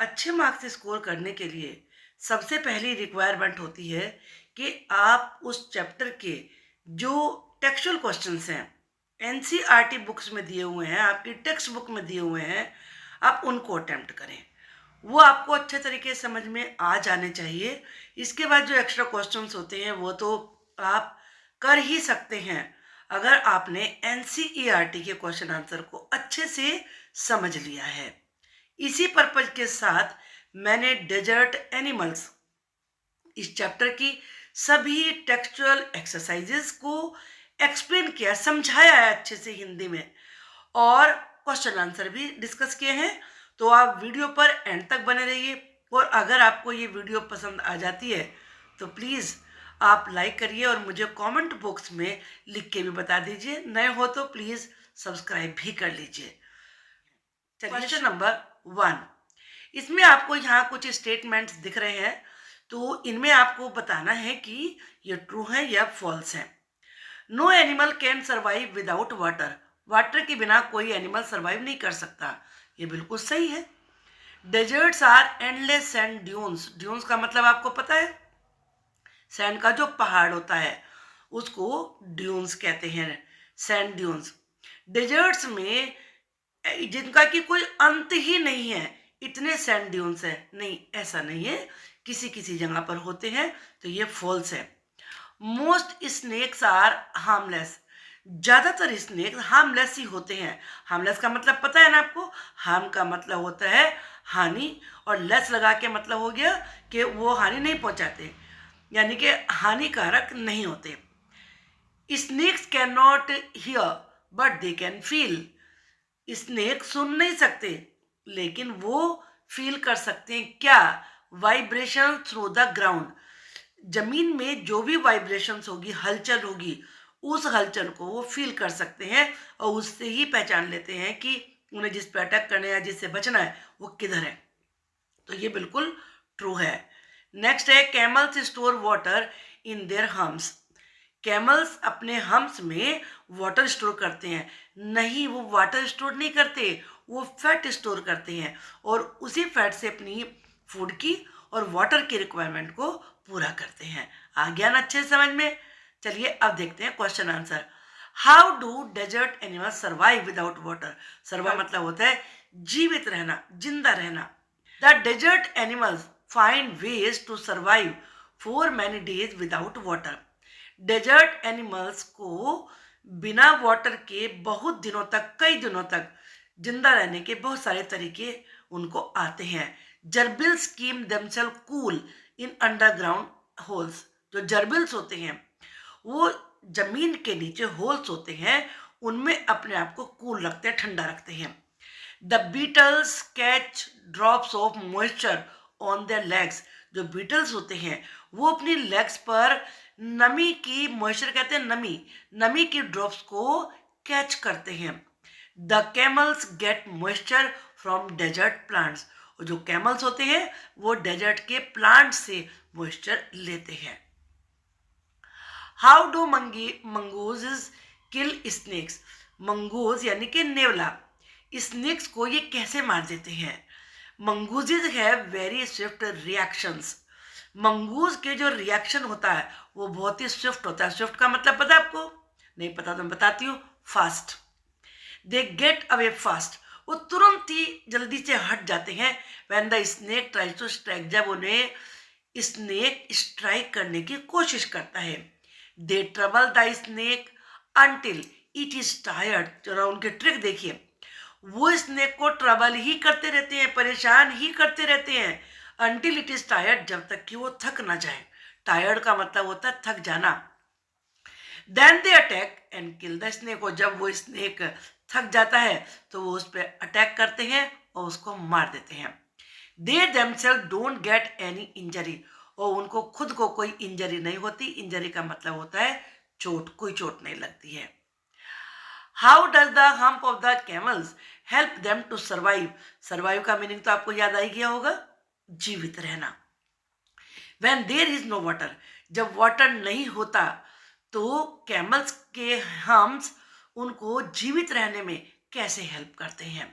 अच्छे marks score करने के लिए सबसे पहली रिक्वायरमेंट होती है कि आप उस चैप्टर के जो टेक्सचुअल क्वेश्चंस हैं, एनसीईआरटी बुक्स में दिए हुए हैं, आपकी टेक्स्ट बुक में दिए हुए हैं, आप उनको अटेम्प्ट करें। वो आपको अच्छे तरीके से समझ में आ जाने चाहिए। इसके बाद जो एक्स्ट्रा क्वेश्चंस होते हैं वो तो आप कर ही सकते हैं अगर आपने एनसीईआरटी के क्वेश्चन आंसर को अच्छे से समझ लिया है। इसी पर्पज के साथ मैंने डेजर्ट एनिमल्स इस चैप्टर की सभी टेक्सचुअल एक्सरसाइजेस को एक्सप्लेन किया, समझाया है अच्छे से हिंदी में, और क्वेश्चन आंसर भी डिस्कस किए हैं। तो आप वीडियो पर एंड तक बने रहिए, और अगर आपको ये वीडियो पसंद आ जाती है तो प्लीज़ आप लाइक करिए और मुझे कमेंट बॉक्स में लिख के भी बता दीजिए। नए हो तो प्लीज़ सब्सक्राइब भी कर लीजिए। क्वेश्चन नंबर 1, इसमें आपको यहाँ कुछ स्टेटमेंट्स दिख रहे हैं, तो इनमें आपको बताना है कि ये ट्रू है या फॉल्स है। No animal can survive without water, water के बिना कोई एनिमल सर्वाइव नहीं कर सकता, ये बिल्कुल सही है। Deserts are endless sand dunes, dunes का मतलब आपको पता है, सैंड का जो पहाड़ होता है उसको ड्यून्स कहते हैं, सैंड ड्यून्स। डेजर्ट्स में जिनका कि कोई अंत ही नहीं है, इतने सैंड ड्यून्स है, नहीं ऐसा नहीं है, किसी किसी जगह पर होते हैं, तो ये फॉल्स है। मोस्ट स्नेक्स आर हार्मलेस, ज़्यादातर स्नेक हार्मलेस ही होते हैं। हार्मलेस का मतलब पता है ना आपको, हार्म का मतलब होता है हानि, और लेस लगा के मतलब हो गया कि वो हानि नहीं पहुंचाते, यानी कि हानिकारक नहीं होते। Snakes can not hear but they can feel, snake सुन नहीं सकते लेकिन वो फील कर सकते हैं क्या, वाइब्रेशन थ्रू द ग्राउंड, जमीन में जो भी वाइब्रेशंस होगी, हलचल होगी, उस हलचल को वो फील कर सकते हैं और उससे ही पहचान लेते हैं कि उन्हें जिस पे अटैक करना है या जिससे बचना है वो किधर है। तो ये बिल्कुल ट्रू है। नेक्स्ट है, camels store water in their humps, camels अपने हम्स में वाटर स्टोर करते हैं। नहीं, वो वाटर स्टोर नहीं करते, वो फैट स्टोर करते हैं और उसी फैट से अपनी फूड की और वाटर की रिक्वायरमेंट को पूरा करते हैं। आ गया ना अच्छे समझ में। चलिए अब देखते हैं question answer. How do desert animals survive without water, survive मतलब होता है जीवित रहना, जिंदा रहना। The desert animals find ways to survive for many days without water, desert animals को बिना वाटर के बहुत दिनों तक, कई दिनों तक जिंदा रहने के बहुत सारे तरीके उनको आते हैं। Gerbils keep themselves cool in underground holes, जो जर्बिल्स होते हैं वो जमीन के नीचे होल्स होते हैं, उनमें अपने आप को कूल रखते हैं, ठंडा रखते हैं। The beetles catch drops of moisture on their legs, जो बीटल्स होते हैं वो अपनी लेग्स पर नमी की, मॉइस्चर कहते हैं नमी, नमी की ड्रॉप्स को कैच करते हैं। The camels get moisture from desert plants, और जो कैमल्स होते हैं वो डेजर्ट के प्लांट से मॉइस्चर लेते हैं। How do mongoose kill snakes, mongoose यानी कि नेवला स्नेक्स को ये कैसे मार देते हैं। Mongooses have very swift reactions, mongoose के जो रिएक्शन होता है वो बहुत ही स्विफ्ट होता है। स्विफ्ट का मतलब पता है आपको, नहीं पता तो मैं बताती हूँ, fast. They get away fast, वो तुरंत ही जल्दी से हट जाते हैं। When the snake tries to strike, जब उन्हें स्नेक स्ट्राइक करने की कोशिश करता है। They trouble the snake until it is tired, जरा उनके ट्रिक देखिए, वो स्नेक को ट्रबल ही करते रहते हैं, परेशान ही करते रहते हैं, अंटिल इट इज टायर्ड, जब तक कि वो थक ना जाए। टायर्ड का मतलब होता है थक जाना। Then they attack and kill the snake, और जब वो स्नेक थक जाता है तो वो उस पर अटैक करते हैं और उसको मार देते हैं। They themselves don't get any injury, और उनको खुद को कोई इंजरी नहीं होती। इंजरी का मतलब होता है चोट, कोई चोट नहीं लगती है। How does the hump of the camels help them to survive, survive का मीनिंग तो आपको याद आ ही गया होगा, जीवित रहना। When there is no water, जब वाटर नहीं होता तो कैमल्स के हम्प्स उनको जीवित रहने में कैसे हेल्प करते हैं।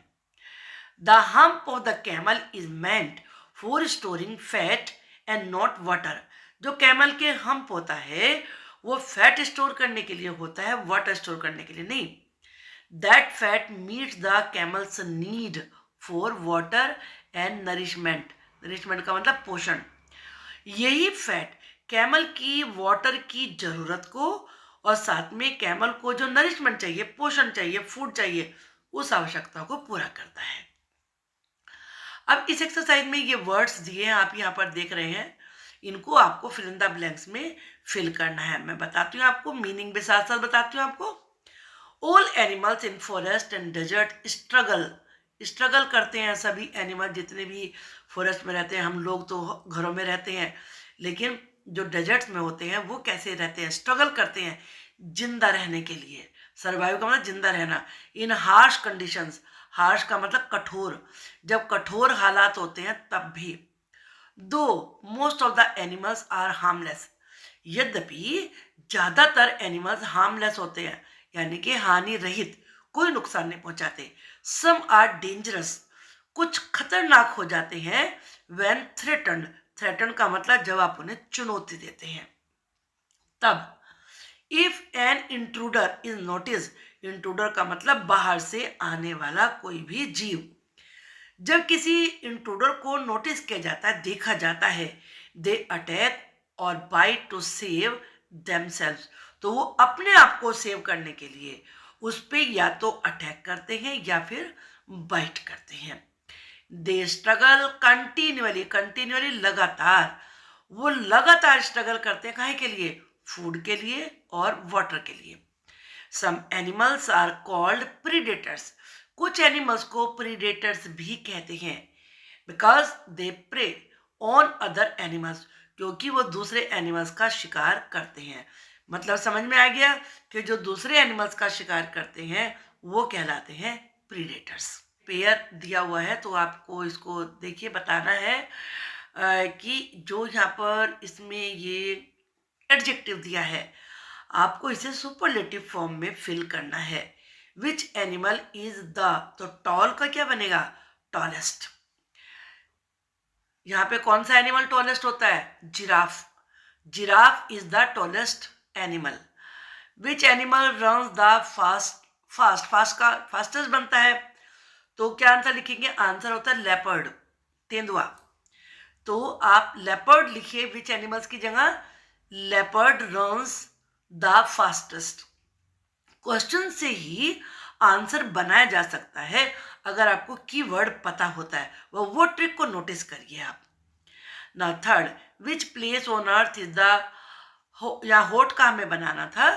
The hump of the camel is meant for storing fat and not water. जो कैमल के हम्प होता है वो फैट स्टोर करने के लिए होता है, वाटर स्टोर करने के लिए नहीं। That fat meets the camels need for water and nourishment. Nourishment का मतलब पोषण। यही फैट कैमल की वाटर की जरूरत को और साथ में कैमल को जो नरिशमेंट चाहिए, पोषण चाहिए, फूड चाहिए, उस आवश्यकता को पूरा करता है। अब इस एक्सरसाइज में ये वर्ड्स दिए हैं, आप यहाँ पर देख रहे हैं, इनको आपको फिल इन द ब्लैंक्स में फिल करना है। मैं बताती हूँ आपको, मीनिंग भी साथ साथ बताती हूँ आपको। All animals in forest and desert struggle करते हैं। सभी एनिमल जितने भी फॉरेस्ट में रहते हैं, हम लोग तो घरों में रहते हैं, लेकिन जो डेजर्ट्स में होते हैं वो कैसे रहते हैं, स्ट्रगल करते हैं जिंदा रहने के लिए। सर्वाइव का मतलब जिंदा रहना। इन हार्श कंडीशंस, हार्श का मतलब कठोर, जब कठोर हालात होते हैं तब भी। Though most of the animals are harmless, यद्यपि ज्यादातर एनिमल्स हार्मलेस होते हैं, यानी कि हानि रहित, कोई नुकसान नहीं पहुंचाते। सम आर डेंजरस, कुछ खतरनाक हो जाते हैं। व्हेन थ्रेटन्ड, थ्रेटन का मतलब जब आप उन्हें चुनौती देते हैं तब। If an intruder is notice, intruder का मतलब बाहर से आने वाला कोई भी जीव। जब किसी इंट्रूडर को नोटिस किया जाता है, देखा जाता है, दे अटैक और बाइट टू सेव देमसेल्व्स, तो वो अपने आप को सेव करने के लिए उस पर या तो अटैक करते हैं या फिर बाइट करते हैं। दे स्ट्रगल कंटिन्यूअली, कंटिन्यूअली लगातार, वो लगातार स्ट्रगल करते हैं, काहे के लिए, फूड के लिए और वाटर के लिए। Some animals are called predators, कुछ एनिमल्स को प्रीडेटर्स भी कहते हैं, because they prey on other animals, क्योंकि वो दूसरे एनिमल्स का शिकार करते हैं। मतलब समझ में आ गया कि जो दूसरे एनिमल्स का शिकार करते हैं वो कहलाते हैं प्रीडेटर्स। पेयर दिया हुआ है तो आपको इसको देखिए बताना है कि जो यहाँ पर इसमें ये एडजेक्टिव दिया है आपको इसे सुपरलेटिव फॉर्म में फिल करना है। विच एनिमल इज द, तो टॉल का क्या बनेगा, टॉलेस्ट। यहाँ पे कौन सा एनिमल टॉलेस्ट होता है, giraffe. Giraffe is the tallest animal. Which animal runs the fast, fast का फास्टेस्ट बनता है, तो क्या आंसर लिखेंगे, आंसर होता है लेपर्ड, तेंदुआ। तो आप लेपर्ड लिखिए विच एनिमल्स की जगह, leopard runs the fastest. Question से ही आंसर बनाया जा सकता है अगर आपको कीवर्ड पता होता है, वो ट्रिक को नोटिस करिए आप ना। Third, which place on earth is the, या हॉट का हमें बनाना था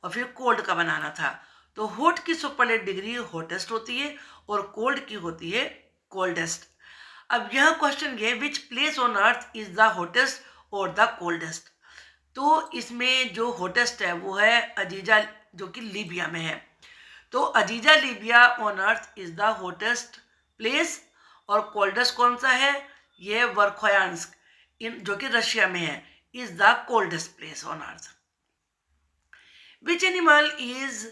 और फिर कोल्ड का बनाना था, तो हॉट की सुपरलेट डिग्री हॉटेस्ट होती है और कोल्ड की होती है कोल्डेस्ट। अब यह क्वेश्चन ये, which place on earth is the hottest और द कोल्डेस्ट, तो इसमें जो हॉटेस्ट है वो है अजीजा, जो कि लीबिया में है, तो Azizia Libya on earth is the hottest place, और कोल्डेस्ट कौन सा है, ये वर्खोयांस्क, इन जो कि रशिया में है, is the coldest place on earth. Which animal is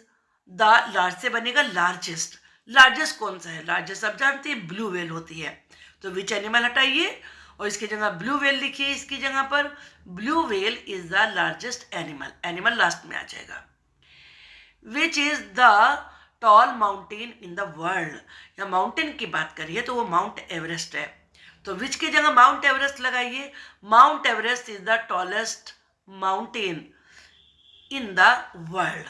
the, large से बनेगा लार्जेस्ट, लार्जेस्ट कौन सा है, लार्जेस्ट आप जानते हैं ब्लू व्हेल होती है, तो विच एनिमल हटाइए और इसकी जगह ब्लू व्हेल लिखिए, इसकी जगह पर blue whale is the largest animal, animal last में आ जाएगा। Which is the tall mountain in the world, या माउंटेन की बात करिए तो वो माउंट एवरेस्ट है, तो विच की जगह माउंट एवरेस्ट लगाइए, mount Everest is the tallest mountain in the world.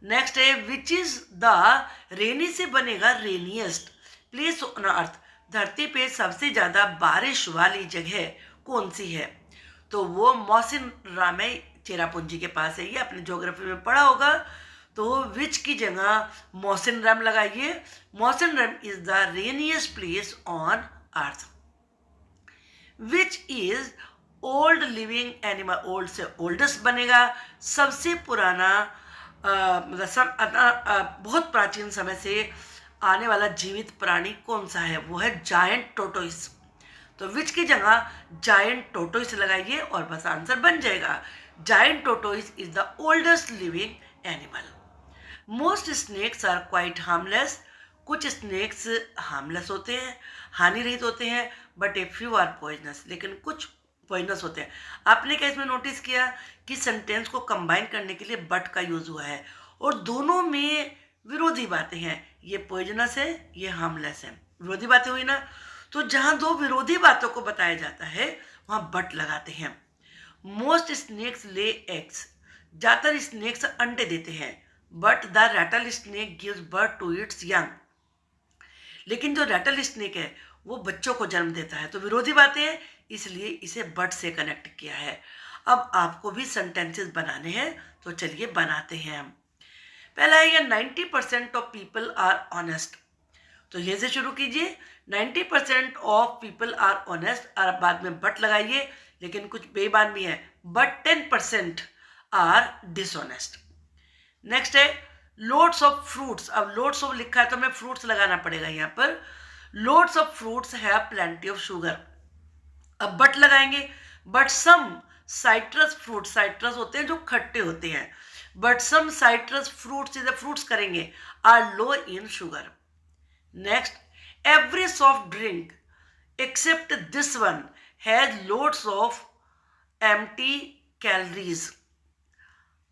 Next है, विच इज द, रेनी से बनेगा रेनिएस्ट प्लेस ऑन अर्थ, धरती पे सबसे ज्यादा बारिश वाली जगह कौन सी है, तो वो मौसिन रामे चेरापूंजी के पास है, ये अपने ज्योग्राफी में पढ़ा होगा, तो विच की जगह मौसिन राम लगाइए, Mawsynram is the rainiest place on earth. Which is old living animal, old से ओल्डेस्ट बनेगा, सबसे पुराना मतलब बहुत प्राचीन समय से आने वाला जीवित प्राणी कौन सा है, वो है जायंट टोटोइस, तो विच की जगह जायंट टोटोइस लगाइए और बस आंसर बन जाएगा। Giant tortoise is the oldest living animal. Most snakes are quite harmless, कुछ स्नेक्स हार्मलेस होते हैं, हानि रहित होते हैं, but a few are poisonous, लेकिन कुछ पॉइजनस होते हैं। आपने क्या इसमें नोटिस किया कि सेंटेंस को कंबाइन करने के लिए बट का यूज हुआ है और दोनों में विरोधी बातें हैं, ये पॉइजनस है, ये हार्मलेस है, विरोधी बातें हुई ना। तो जहां दो विरोधी बातों को बताया जाता है वहां बट लगाते हैं। मोस्ट स्नेक्स ले एग्स, ज्यादातर स्नेक्स अंडे देते हैं, but the rattle snake gives birth to its young, लेकिन जो रैटल स्नेक है वो बच्चों को जन्म देता है। तो विरोधी बातें हैं, इसलिए इसे बट से कनेक्ट किया है। अब आपको भी सेंटेंसेस बनाने हैं, तो चलिए बनाते हैं हम। पहला है ये 90% ऑफ पीपल आर ऑनेस्ट, तो ये से शुरू कीजिए। 90% ऑफ पीपल आर ऑनेस्ट और बाद में बट लगाइए, लेकिन कुछ बेईमान भी है, बट 10% आर डिसऑनेस्ट। नेक्स्ट है लोड्स ऑफ फ्रूट्स, अब लोड्स ऑफ लिखा है तो हमें फ्रूट्स लगाना पड़ेगा यहाँ पर। Loads of fruits have plenty of sugar, अब बट लगाएंगे, but some citrus fruit, citrus होते हैं जो खट्टे होते हैं, बट सम साइट्रस फ्रूट्स, इधर फ्रूट्स करेंगे, are low in sugar. Next, every soft drink except this one has loads of empty calories.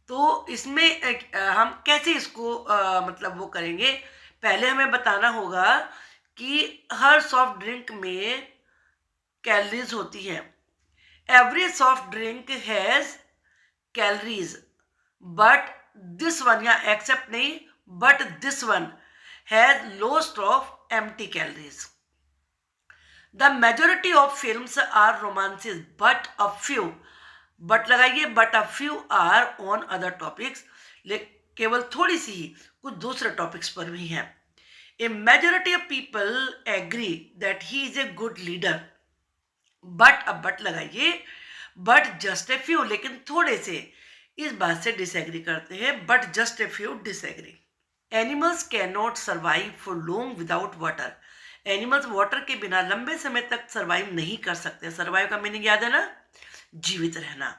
तो इसमें हम कैसे इसको मतलब वो करेंगे, पहले हमें बताना होगा कि हर सॉफ्ट ड्रिंक में कैलोरीज होती हैं। Every soft drink has calories, but this one, या एक्सेप्ट नहीं, बट दिस वन हैज लोस्ट of empty calories. The majority of films are romances but a few, but लगाइए, but a few are on other topics, केवल थोड़ी सी ही कुछ दूसरे topics पर भी हैं। A majority of people agree that he is a good leader, but अब but लगाइए, बट जस्ट ए फ्यू, लेकिन थोड़े से इस बात से डिसएग्री करते हैं, but just a few disagree. Animals can not survive for long without water, animals water के बिना लंबे समय तक सर्वाइव नहीं कर सकते। सर्वाइव का मीनिंग याद है ना, जीवित रहना।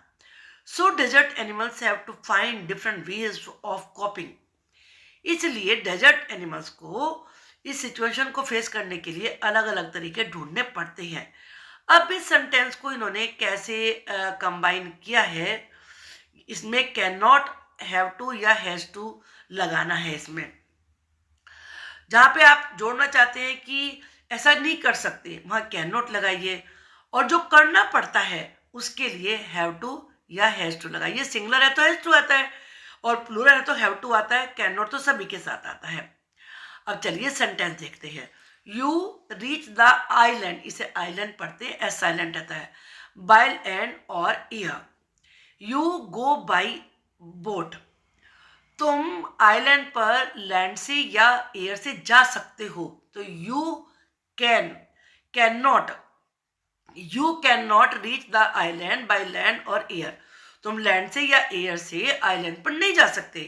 So desert animals have to find different ways of coping, इसलिए डेजर्ट एनिमल्स को इस सिचुएशन को फेस करने के लिए अलग अलग तरीके ढूंढने पड़ते हैं। अब इस सेंटेंस को इन्होंने कैसे कंबाइन किया है, इसमें कैन नॉट, हैव टू या हैज टू लगाना है। इसमें जहां पे आप जोड़ना चाहते हैं कि ऐसा नहीं कर सकते, वहां कैन नॉट लगाइए, और जो करना पड़ता है उसके लिए हैव टू या हैज टू लगाइए। सिंगुलर है तो हैज टू आता है, और प्लूरल है तो हैव टू आता है, कैन नॉट तो सभी के साथ आता है। अब चलिए सेंटेंस देखते हैं। यू रीच द आइलैंड, इसे आइलैंड पढ़ते हैं, एस साइलेंट आता है, बाय लैंड और air. You go by boat, तुम आइलैंड पर लैंड से या एयर से जा सकते हो। तो you can not, you can not reach the island by land और एयर, तुम लैंड से या एयर से आइलैंड पर नहीं जा सकते।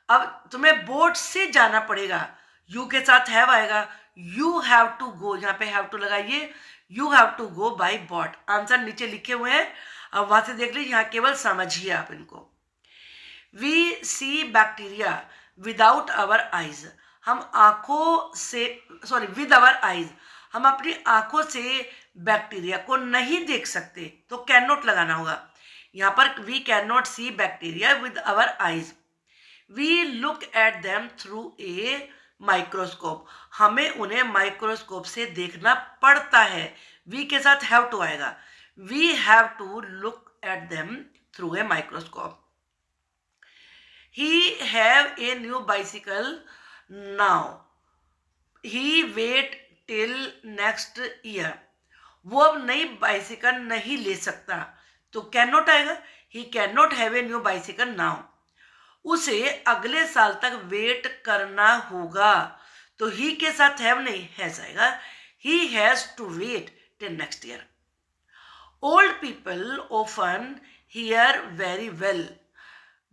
अब तुम्हें बोट से जाना पड़ेगा, यू के साथ हैव आएगा, यू हैव टू गो, यहाँ पे हैव टू लगाइए, you have to go by boat. Answer नीचे लिखे हुए हैं, अब वहां से देख लीजिए, यहाँ केवल समझिए आप इनको। We see bacteria without our eyes, हम आंखों से, सॉरी विद आवर आइज, हम अपनी आंखों से बैक्टीरिया को नहीं देख सकते, तो कैन नॉट लगाना होगा। यहाँ पर we can not see bacteria with our eyes, we look at them through a microscope, हमें उन्हें माइक्रोस्कोप से देखना पड़ता है। वी के साथ हैव टू आएगा, we have to look at them through a microscope. He have a new bicycle now, he wait till next year, वो अब नई बाइसिकल नहीं ले सकता, तो कैन नॉट आएगा, he can not have a new bicycle now, उसे अगले साल तक वेट करना होगा, तो ही के साथ हैव नहीं, हैज आएगा, he has to wait till next year. Old people often hear very well,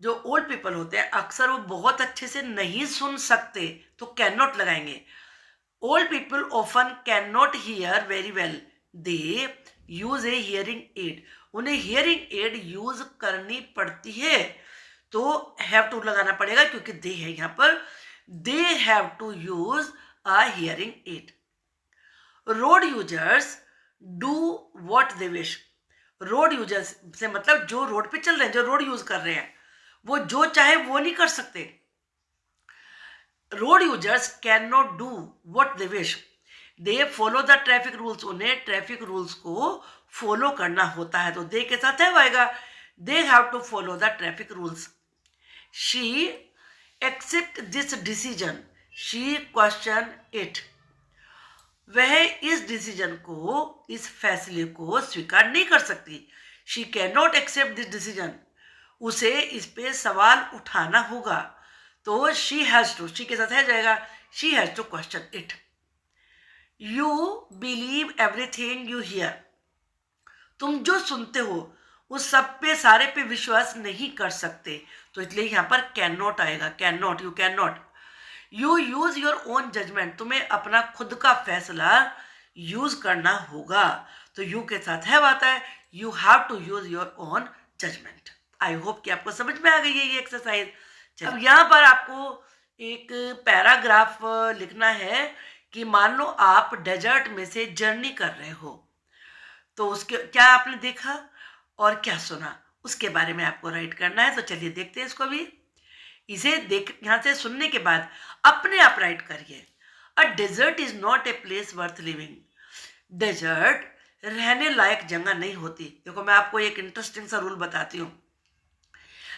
जो ओल्ड पीपल होते हैं अक्सर वो बहुत अच्छे से नहीं सुन सकते, तो कैन नॉट लगाएंगे। Old people often can not here very well, they use A hearing aid, उन्हें हियरिंग एड यूज करनी पड़ती है, तो हैव टू लगाना पड़ेगा क्योंकि दे है यहाँ पर, they have to use are hearing it. Road users do what they wish. Road users से मतलब जो रोड पे चल रहे हैं, जो रोड यूज कर रहे हैं, वो जो चाहे वो नहीं कर सकते. Road users can not do what they wish. They follow the traffic rules. उन्हें ट्रैफिक रूल्स को फॉलो करना होता है. तो दे के साथ है आएगा. They have to follow the traffic rules. She accept this decision. She question it. वह इस डिसीजन को, इस फैसले को स्वीकार नहीं कर सकती. She can not accept this decision. उसे इस पे सवाल उठाना होगा. तो शी हैज टू, शी के साथ है जाएगा. She has to question it. You believe everything you hear. तुम जो सुनते हो उस सब पे, सारे पे विश्वास नहीं कर सकते. तो इसलिए यहाँ पर कैन नॉट आएगा. Can not, you can not. You use your own judgement. तुम्हें अपना खुद का फैसला यूज करना होगा. तो यू के साथ है आता है. You have to use your own judgement. I hope कि आपको समझ में आ गई है ये एक्सरसाइज. अब यहाँ पर आपको एक पैराग्राफ लिखना है कि मान लो आप डेजर्ट में से जर्नी कर रहे हो. तो उसके क्या आपने देखा और क्या सुना, उसके बारे में आपको राइट करना है. तो चलिए देखते हैं इसको भी. इसे देख, यहाँ से सुनने के बाद अपने आप राइट करिए. A desert is not a place worth living. Desert रहने लायक जगह नहीं होती. देखो मैं आपको एक इंटरेस्टिंग सा रूल बताती हूँ.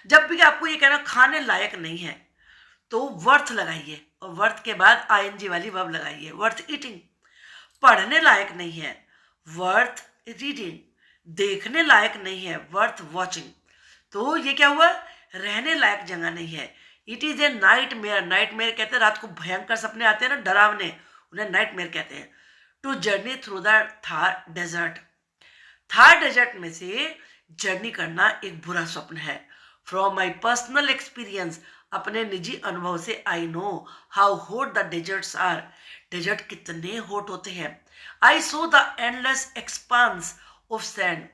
जब भी आपको ये कहना खाने लायक नहीं है तो वर्थ लगाइए और वर्थ के बाद आईएनजी वाली वर्ब लगाइए. Worth eating. पढ़ने लायक नहीं है, वर्थ रीडिंग. देखने लायक नहीं है, वर्थ वॉचिंग. तो ये क्या हुआ, रहने लायक जगह नहीं है. It is a night mayor. Night mayor कहते हैं रात को भयंकर सपने आते हैं ना, डरावने, उन्हें नाइट मेयर कहते हैं. To journey through the Thar desert. Thar desert में से जर्नी करना एक बुरा स्वप्न है. फ्रॉम माई पर्सनल एक्सपीरियंस, अपने निजी अनुभव से I know how hot the deserts are. Desert कितने हॉट होते हैं. I saw the endless expanse of sand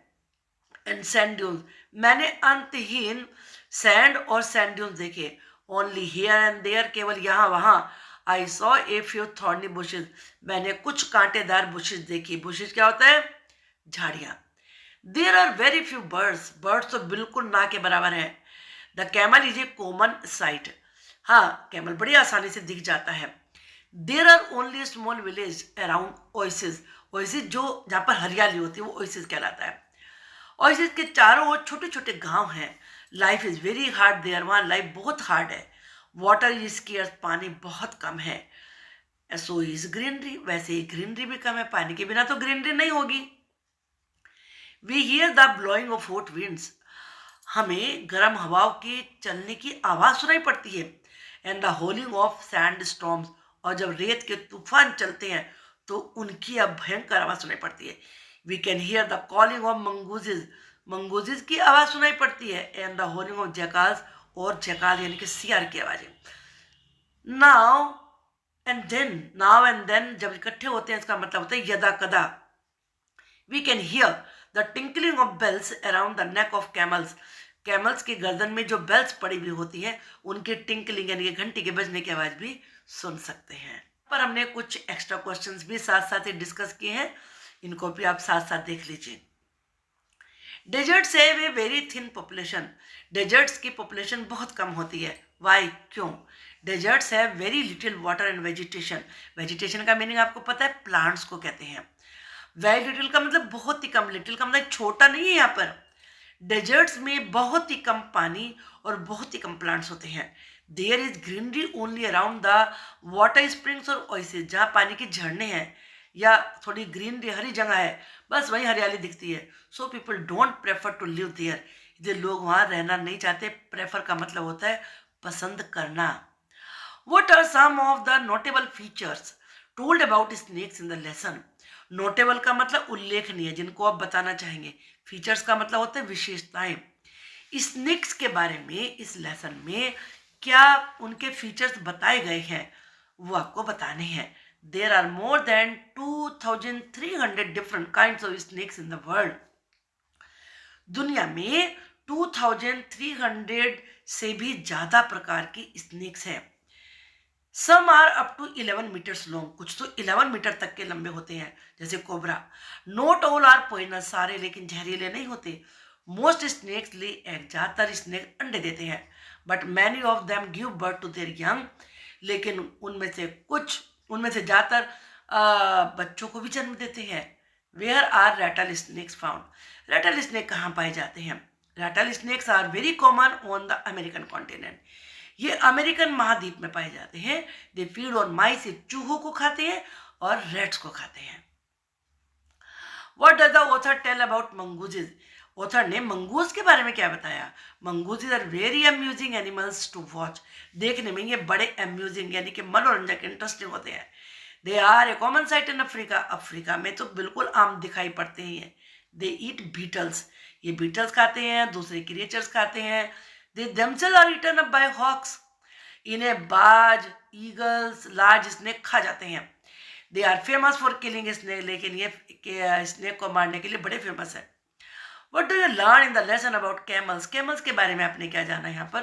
and sand dunes. मैंने अंतहीन सैंड और सैंड ड्यून्स देखे. ओनली हियर एंड देयर, केवल यहाँ वहाँ. I saw a few thorny bushes. मैंने कुछ कांटेदार बुशेज देखी. बुशेज क्या होता है, झाड़ियाँ. There are very few birds. Birds तो बिल्कुल ना के बराबर है. The camel is a common sight. हाँ, कैमल बड़ी आसानी से दिख जाता है. There are only small village around oasis. Oasis जो जहाँ पर हरियाली होती है वो ओएसिस कहलाता है. ओएसिस के चारों ओर छोटे छोटे गांव हैं. Life is very hard there. वहाँ लाइफ बहुत हार्ड है. Water is scarce. पानी बहुत कम है. So is greenery. वैसे ही ग्रीनरी भी कम है. पानी के बिना तो ग्रीनरी नहीं होगी. We hear the blowing of hot winds. हमें गर्म हवाओं के चलने की आवाज़ सुनाई पड़ती है. And the howling of sand storms. और जब रेत के तूफान चलते हैं तो उनकी अब भयंकर आवाज़ सुनाई पड़ती है. We can hear the calling of mongooses. Mongooses की आवाज़ सुनाई पड़ती है. And the howling of jackals. और जैकाल यानी कि सियार की आवाज़ें. Now and then. Now and then जब इकट्ठे होते हैं इसका मतलब होता है यदा कदा. We can hear the tinkling of bells around the neck of camels. Camels की गर्दन में जो बेल्स पड़ी हुई होती हैं उनकी टिंकलिंग यानी कि घंटी के बजने की आवाज़ भी सुन सकते हैं. पर हमने कुछ एक्स्ट्रा क्वेश्चंस भी साथ साथ ही डिस्कस किए हैं. इनको भी आप साथ साथ देख लीजिए. Deserts have a very thin population. Deserts की पॉपुलेशन बहुत कम होती है. वाई, क्यों. Deserts have very little water and vegetation. Vegetation का मीनिंग आपको पता है, प्लांट्स को कहते हैं. वेरी लिटिल का मतलब बहुत ही कम. लिटिल का मतलब छोटा नहीं है. यहाँ पर डेजर्ट्स में बहुत ही कम पानी और बहुत ही कम प्लांट्स होते हैं. There is greenery only around the water springs और ओएसिस. जहाँ पानी के झरने हैं या थोड़ी ग्रीनरी हरी जगह है, बस वहीं हरियाली दिखती है. So people don't prefer to live there. इसलिए लोग वहाँ रहना नहीं चाहते. प्रेफर का मतलब होता है पसंद करना. What are some of the notable features told about snakes in the lesson. Notable का मतलब उल्लेखनीय, जिनको आप बताना चाहेंगे. फीचर्स का मतलब होता है विशेषताएं. स्नेक्स के बारे में इस लेसन में क्या उनके फीचर्स बताए गए हैं वो आपको बताने हैं. There are more than 2300 different kinds of snakes in the world. दुनिया में 2300 से भी ज़्यादा प्रकार की स्नेक्स हैं. Some are up to 11 meters long, कुछ तो 11 मीटर तक के लंबे होते हैं जैसे cobra. Not all are poisonous, सारे लेकिन जहरीले नहीं होते। मोस्ट स्नेक्स ले एग, ज़्यादातर स्नेक अंडे देते हैं। But many of them give birth to their young, लेकिन उनमें से ज़्यादातर बच्चों को भी जन्म देते हैं। Where are rattle snakes found, rattle snake कहाँ पाए जाते हैं? Rattle snakes are very common on the American continent, ये अमेरिकन महाद्वीप में पाए जाते हैं। दे फीड ऑन माइस, चूहों को खाते हैं और रेट्स को खाते हैं। What does the author tell about mongooses, author ने मंगूज के बारे में क्या बताया? Mongooses are very amusing animals to watch, देखने में ये बड़े अम्यूजिंग यानी कि मनोरंजक इंटरेस्टिंग होते हैं। They are a common sight in Africa, Africa में तो बिल्कुल आम दिखाई पड़ते हैं। दे ईट बीटल्स, ये बीटल्स खाते हैं, दूसरे क्रिएचर्स खाते हैं। They themselves are eaten up by hawks, इन्हें बाज, ईगल्स, लार्ज स्नेक खा जाते हैं। They are famous for killing snake, लेकिन ये स्नेक को मारने के लिए बड़े फेमस है। What do you learn in the lesson about camels, camels के बारे में आपने क्या जाना है यहाँ पर?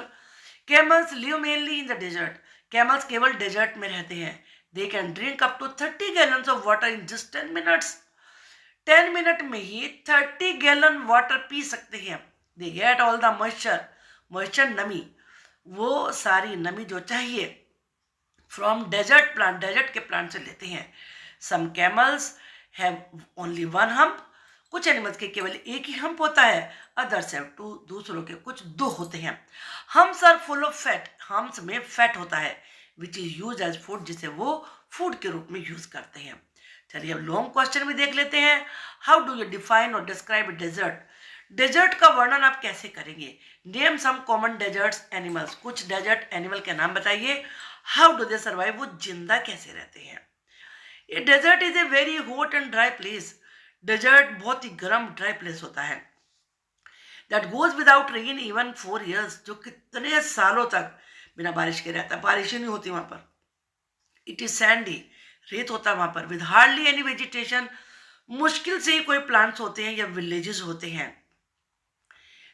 Camels live mainly in the desert, camels केवल डेजर्ट में रहते हैं। They can drink up to 30 gallons of water in just 10 minutes, 10 minute में ही 30 गैलन वाटर पी सकते हैं। They get all the moisture, moisture नमी, वो सारी नमी जो चाहिए फ्रॉम डेजर्ट प्लांट, डेजर्ट के प्लांट से लेते हैं। Some camels have only one hump, कुछ एनिमल्स के केवल एक ही हम्प होता है। अदर्स हैव टू, दूसरों के कुछ दो होते हैं। Humps are full of fat, humps में फैट होता है which is use as food, जिसे वो फूड के रूप में यूज करते हैं। चलिए अब लॉन्ग क्वेश्चन भी देख लेते हैं। हाउ डू यू डिफाइन और डिस्क्राइब डेजर्ट, डेजर्ट का वर्णन आप कैसे करेंगे? Name some common deserts animals, कुछ डेजर्ट एनिमल के नाम बताइए। हाउ डू दे सर्वाइव, वो जिंदा कैसे रहते हैं? ये desert is a very hot and dry place, desert बहुत ही गर्म ड्राई प्लेस होता है। That goes without rain even 4 years, जो कितने सालों तक बिना बारिश के रहता है, बारिश ही नहीं होती वहां पर। इट इज सैंडी, रेत होता है वहां पर। विद हार्डली एनी वेजिटेशन, मुश्किल से ही कोई प्लांट्स होते हैं या विलेजेस होते हैं।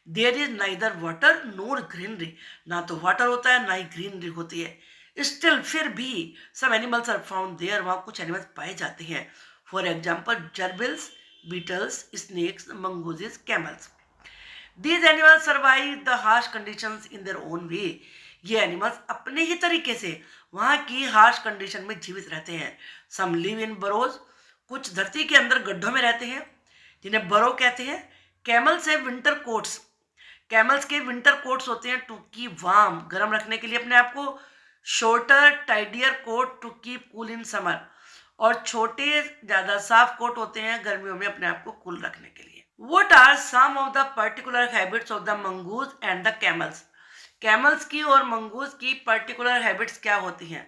There is neither water nor greenery, ना तो वाटर होता है ना ही ग्रीनरी होती है। स्टिल फिर भी some animals are found there, वहाँ कुछ एनिमल्स पाए जाते हैं। For example gerbils, beetles, snakes, mongooses, camels. These animals survive the harsh conditions in their own way, ये एनिमल्स अपने ही तरीके से वहाँ की हार्श कंडीशन में जीवित रहते हैं। सम लिव इन बरोज, कुछ धरती के अंदर गड्ढों में रहते हैं जिन्हें बरो कहते हैं। कैमल्स है विंटर कोट्स, कैमल्स के विंटर कोट्स होते हैं टू कीप वार्म, गर्म रखने के लिए अपने आप को। Shorter tidier coat to keep cool in summer, और छोटे ज़्यादा साफ कोट होते हैं गर्मियों में अपने आप को कूल रखने के लिए। What are some of the particular habits of the mongoose and the camels, camels की और मंगूज की पर्टिकुलर हैबिट्स क्या होती हैं?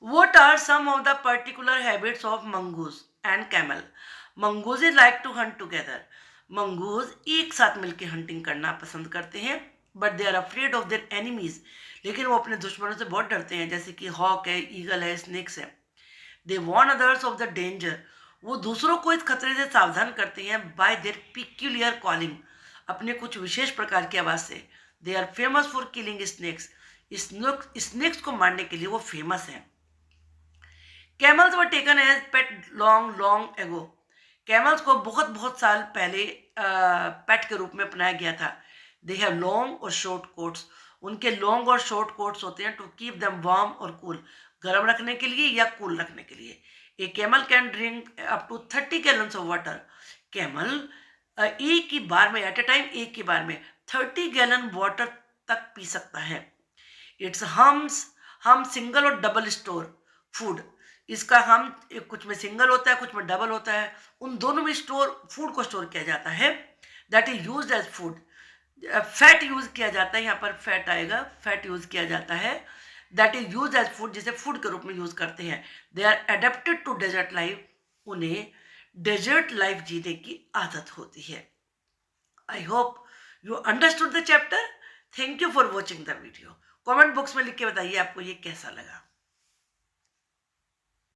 What are some of the particular habits of mongoose and camel? Mongooses like to hunt together. Mongoose एक साथ मिलकर hunting करना पसंद करते हैं। But they are afraid of their enemies, लेकिन वो अपने दुश्मनों से बहुत डरते हैं, जैसे कि हॉक है, ईगल है, स्नेक्स है। They warn others of the danger, वो दूसरों को इस खतरे से सावधान करते हैं बाय देयर पिक्यूलियर कॉलिंग, अपने कुछ विशेष प्रकार की आवाज़ से। They are famous for killing snakes, snakes को मारने के लिए वो फेमस हैं। Camels were taken as pet long long ago, camels को बहुत बहुत साल पहले पेट के रूप में अपनाया गया था। दे हैव लॉन्ग और शॉर्ट कोट्स, उनके लॉन्ग और शॉर्ट कोट्स होते हैं टू कीप देम वार्म और कूल, गर्म रखने के लिए या कूल रखने के लिए। A camel can drink up to 30 gallons of water, camel एक ही बार में, एट ए टाइम एक ही बार में 30 गैलन वाटर तक पी सकता है। इट्स हम सिंगल और डबल स्टोर फूड, इसका हम कुछ में सिंगल होता है कुछ में डबल होता है, उन दोनों में फूड को स्टोर किया जाता है। That is use as food. Fat use किया जाता है, यहाँ पर फैट आएगा, फैट यूज किया जाता है। That is use as food, जिसे फूड के रूप में यूज करते हैं। They are adapted to desert life, उन्हें डेजर्ट लाइफ जीने की आदत होती है। I hope you understood the chapter. Thank you for watching the video. Comment box में लिख के बताइए आपको ये कैसा लगा।